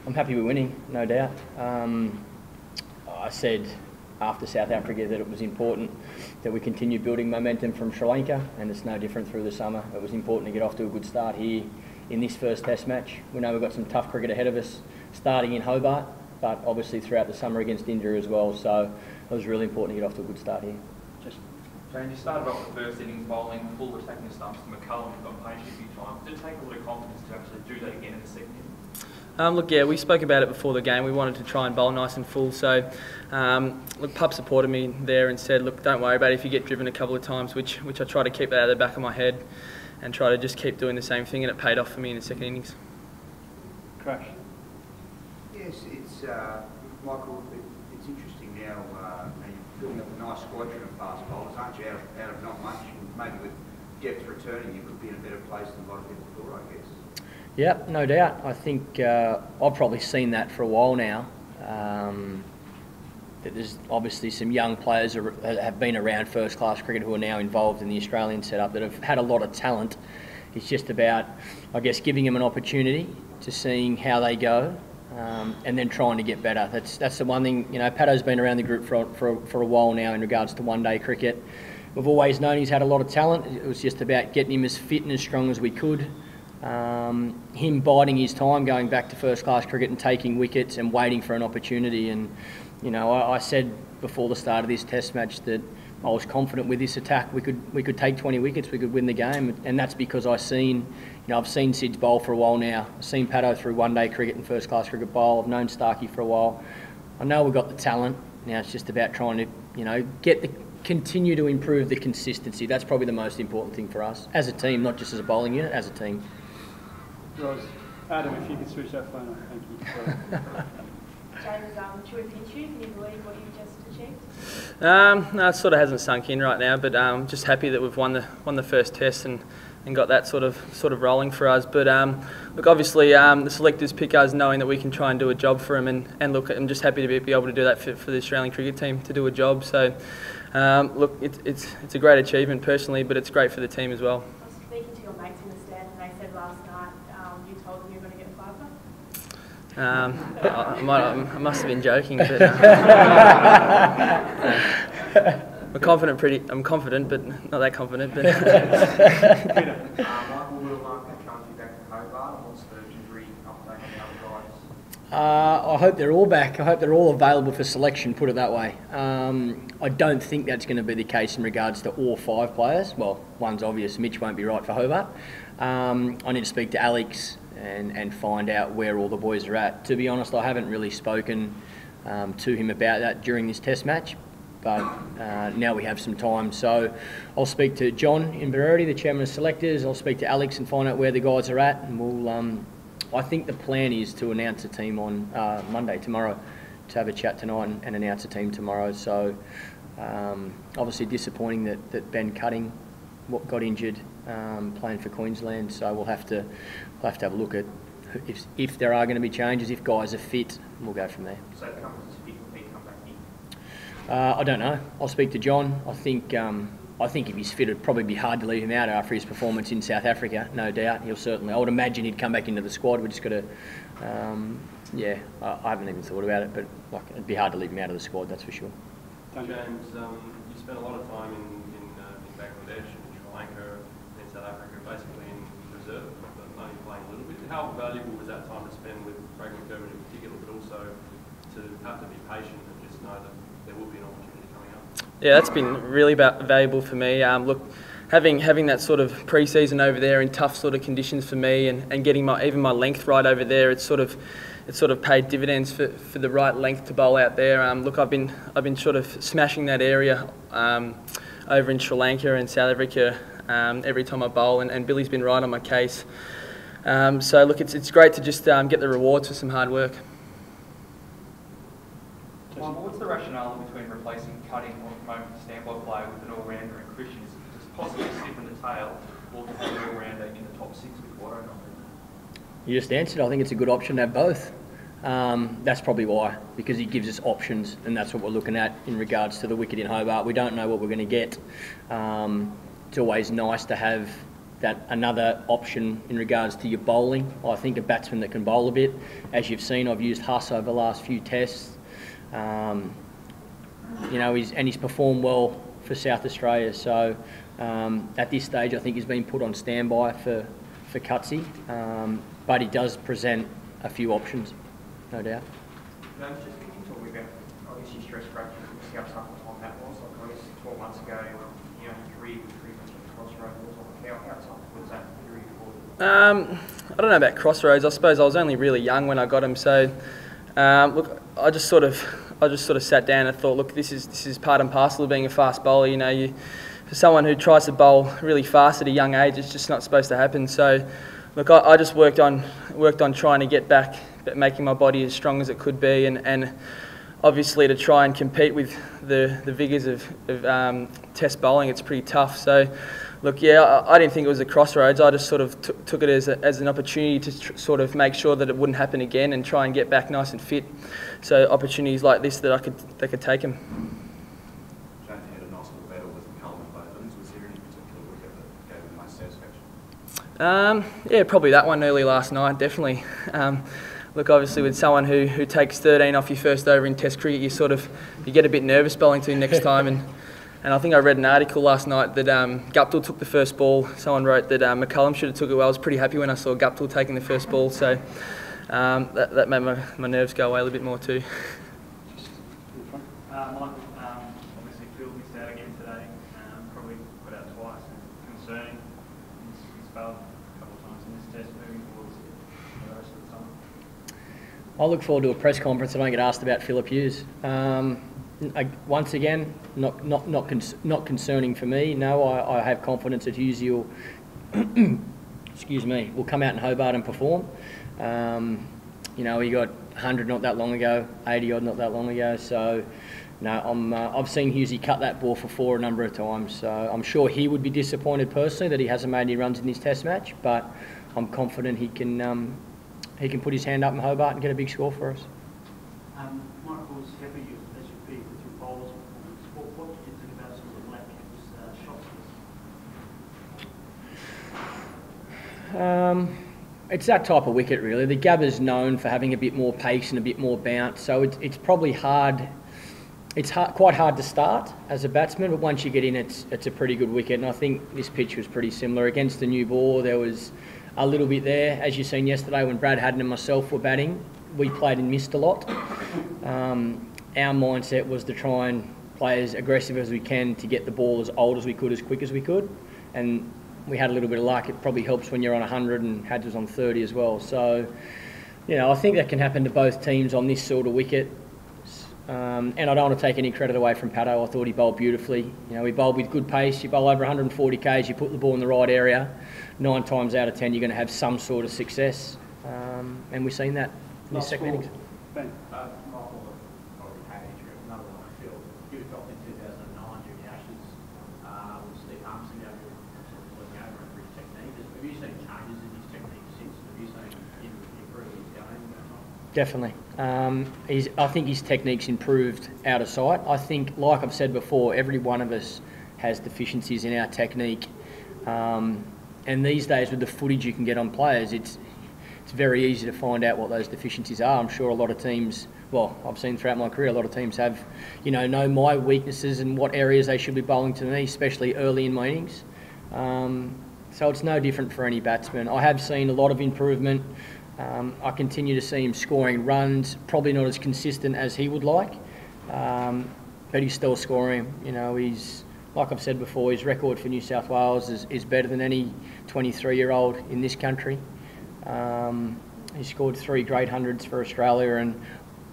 I'm happy we're winning, no doubt. I said after South Africa that it was important that we continue building momentum from Sri Lanka, and it's no different through the summer. It was important to get off to a good start here in this first Test match. We know we've got some tough cricket ahead of us, starting in Hobart, but obviously throughout the summer against India as well. So it was really important to get off to a good start here. James, you started off the first innings bowling full attacking stumps to McCullum. You've got patient a few times. Did it take a lot of confidence to actually do that again in the second innings? Look, yeah, we spoke about it before the game. We wanted to try and bowl nice and full. So, look, Pup supported me there and said, look, don't worry about it if you get driven a couple of times, which I try to keep that out of the back of my head and try to just keep doing the same thing, and it paid off for me in the second innings. Crash. Yes, it's Michael. It's interesting now. You're building up a nice squadron of fast bowlers, aren't you? Out of not much, and maybe with depth returning, you could be in a better place than a lot of people thought, I guess. Yeah, no doubt. I think I've probably seen that for a while now. That there's obviously some young players that have been around first-class cricket who are now involved in the Australian setup that have had a lot of talent. It's just about, I guess, giving them an opportunity to seeing how they go, and then trying to get better. That's the one thing. You know, Pato's been around the group for a while now in regards to one-day cricket. We've always known he's had a lot of talent. It was just about getting him as fit and as strong as we could. Him biding his time, going back to first-class cricket and taking wickets and waiting for an opportunity. And you know, I said before the start of this Test match that I was confident with this attack we could take 20 wickets, we could win the game, and that's because I've seen Sids bowl for a while now. I've seen Pato through one-day cricket and first-class cricket bowl. I've known Starkey for a while. I know we've got the talent. Now it's just about trying to, continue to improve the consistency. That's probably the most important thing for us as a team, not just as a bowling unit, as a team. Ros. Adam, if you could switch that phone on, thank you. James, should we pinch you? Can you believe what you've just achieved? No, it sort of hasn't sunk in right now, but just happy that we've won the first Test and got that sort of rolling for us. But look, obviously the selectors pick us knowing that we can try and do a job for them, and look, I'm just happy to be able to do that for the Australian cricket team, to do a job. So look, it's a great achievement personally, but it's great for the team as well. I was speaking to your mates in the stand, and they said last night you told them you were going to get a fiver. I must have been joking, but I'm confident, but not that confident. But Michael, will Patron be back to Hobart? What's the injury update on the other guys? I hope they're all back. I hope they're all available for selection, put it that way. I don't think that's going to be the case in regards to all 5 players. Well, one's obvious, Mitch won't be right for Hobart. I need to speak to Alex and find out where all the boys are at. To be honest, I haven't really spoken to him about that during this Test match, but now we have some time. So I'll speak to John in Berardi, the chairman of selectors. I'll speak to Alex and find out where the guys are at, and we'll. I think the plan is to announce a team on Monday, tomorrow, to have a chat tonight and announce a team tomorrow. So obviously disappointing that Ben Cutting got injured playing for Queensland. So we'll have to have a look at if there are going to be changes, if guys are fit, we'll go from there. So it comes as fit, will he come back in? I don't know. I'll speak to John. I think if he's fit, it'd probably be hard to leave him out after his performance in South Africa. No doubt, I would imagine he'd come back into the squad. We just got to, I haven't even thought about it, but it'd be hard to leave him out of the squad. That's for sure. James, you spent a lot of time in Bangladesh, in Sri Lanka, and South Africa, basically in reserve, but only playing a little bit. How valuable was that time to spend with Craig McDermott in particular, but also to have to be patient and just know that there will be an opportunity coming up? Yeah, that's been really valuable for me. Look, having that sort of pre-season over there in tough sort of conditions for me, and getting even my length right over there, it's sort of paid dividends for the right length to bowl out there. Look, I've been sort of smashing that area over in Sri Lanka and South Africa every time I bowl, and Billy's been right on my case. So look, it's great to just get the rewards for some hard work. Michael, what's the rationale between replacing Cutting or promoting the standby player with an all-rounder and Christian? Is it just possibly stiffen the tail, or to have an all-rounder in the top 6 with Watto not? You just answered. I think it's a good option to have both. That's probably why, because he gives us options, and that's what we're looking at in regards to the wicket in Hobart. We don't know what we're going to get. It's always nice to have that another option in regards to your bowling. I think a batsman that can bowl a bit. As you've seen, I've used Huss over the last few tests. You know, he's performed well for South Australia. So at this stage, I think he's been put on standby for Cutsy, but he does present a few options, no doubt. No, just talking about obviously stress fracture, see how tough the time that was. Like I guess 12 months ago, you know, career was pretty much at the crossroads. How tough was that period for you? I don't know about crossroads. I suppose I was only really young when I got him. So look, I just sort of sat down and thought, look, this is part and parcel of being a fast bowler. You know, for someone who tries to bowl really fast at a young age, it's just not supposed to happen. So, look, I just worked on trying to get back, making my body as strong as it could be, and obviously to try and compete with the vigours of test bowling, it's pretty tough. So, look, yeah, I didn't think it was a crossroads. I just sort of took it as an opportunity to sort of make sure that it wouldn't happen again and try and get back nice and fit. So opportunities like this that could take him. Shane had a nice little battle with Cullen and both innings. Was there any particular wicket that gave him the most satisfaction? Yeah, probably that one early last night, definitely. Look, obviously with someone who takes 13 off your first over in Test cricket, you get a bit nervous bowling to him next time. And I think I read an article last night that Guptill took the first ball. Someone wrote that McCullum should have took it well. I was pretty happy when I saw Guptill taking the first ball, so that made my nerves go away a little bit more too. Michael, obviously Phil missed out again today, probably put out twice, and concerning. He's failed a couple of times in this test, moving towards the rest of the time. I look forward to a press conference and I get asked about Phillip Hughes. Once again, not concerning for me. No, I have confidence that Hughes will, excuse me, will come out in Hobart and perform. You know, he got 100 not that long ago, 80 odd not that long ago. So, no, I've seen Hughesy cut that ball for 4 a number of times. So I'm sure he would be disappointed personally that he hasn't made any runs in this Test match. But I'm confident he can put his hand up in Hobart and get a big score for us. Michael was happy as you beat with your bowlers performance. What did you think about some of the black campus shots? It's that type of wicket really. The Gabba's known for having a bit more pace and a bit more bounce, so it's probably hard. It's quite hard to start as a batsman, but once you get in, it's a pretty good wicket. And I think this pitch was pretty similar against the new ball. There was a little bit there, as you've seen yesterday when Brad Haddon and myself were batting. We played and missed a lot. Our mindset was to try and play as aggressive as we can to get the ball as old as we could, as quick as we could. And we had a little bit of luck. It probably helps when you're on 100 and Haddon was on 30 as well. So, you know, I think that can happen to both teams on this sort of wicket. And I don't want to take any credit away from Pato. I thought he bowled beautifully. You know, he bowled with good pace. You bowl over 140 k's, you put the ball in the right area. 9 times out of 10, you're going to have some sort of success. And we've seen that in the second innings. Ben. Michael already had an injury, another one I feel. You were dropped in 2009 during the Ashes with Steve Armstrong looking over him for his technique. Have you seen changes in his technique since? Have you seen him improve his game? Definitely. I think his technique's improved out of sight. I think, like I've said before, every one of us has deficiencies in our technique. And these days with the footage you can get on players, it's very easy to find out what those deficiencies are. I'm sure a lot of teams, well, I've seen throughout my career, a lot of teams have, know my weaknesses and what areas they should be bowling to me, especially early in my innings. So it's no different for any batsman. I have seen a lot of improvement. I continue to see him scoring runs, probably not as consistent as he would like, but he's still scoring. He's, like I've said before, his record for New South Wales is better than any 23-year-old in this country. He scored 3 great hundreds for Australia, and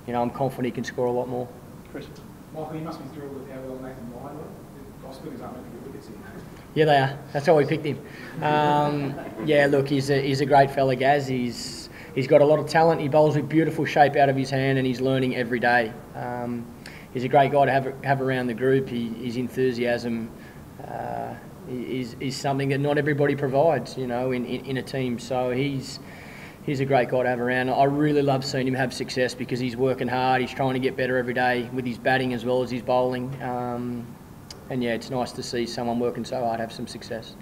I'm confident he can score a lot more. Chris. Michael, you must be thrilled with how well Nathan Lyon went. The Australians aren't making good wickets here. Yeah, they are. That's why we picked him. Yeah, look, he's a great fella, Gaz. He's got a lot of talent. He bowls with beautiful shape out of his hand, and he's learning every day. He's a great guy to have around the group. His enthusiasm is something that not everybody provides, in a team. So he's a great guy to have around. I really love seeing him have success because he's working hard. He's trying to get better every day with his batting as well as his bowling. And yeah, it's nice to see someone working so hard have some success.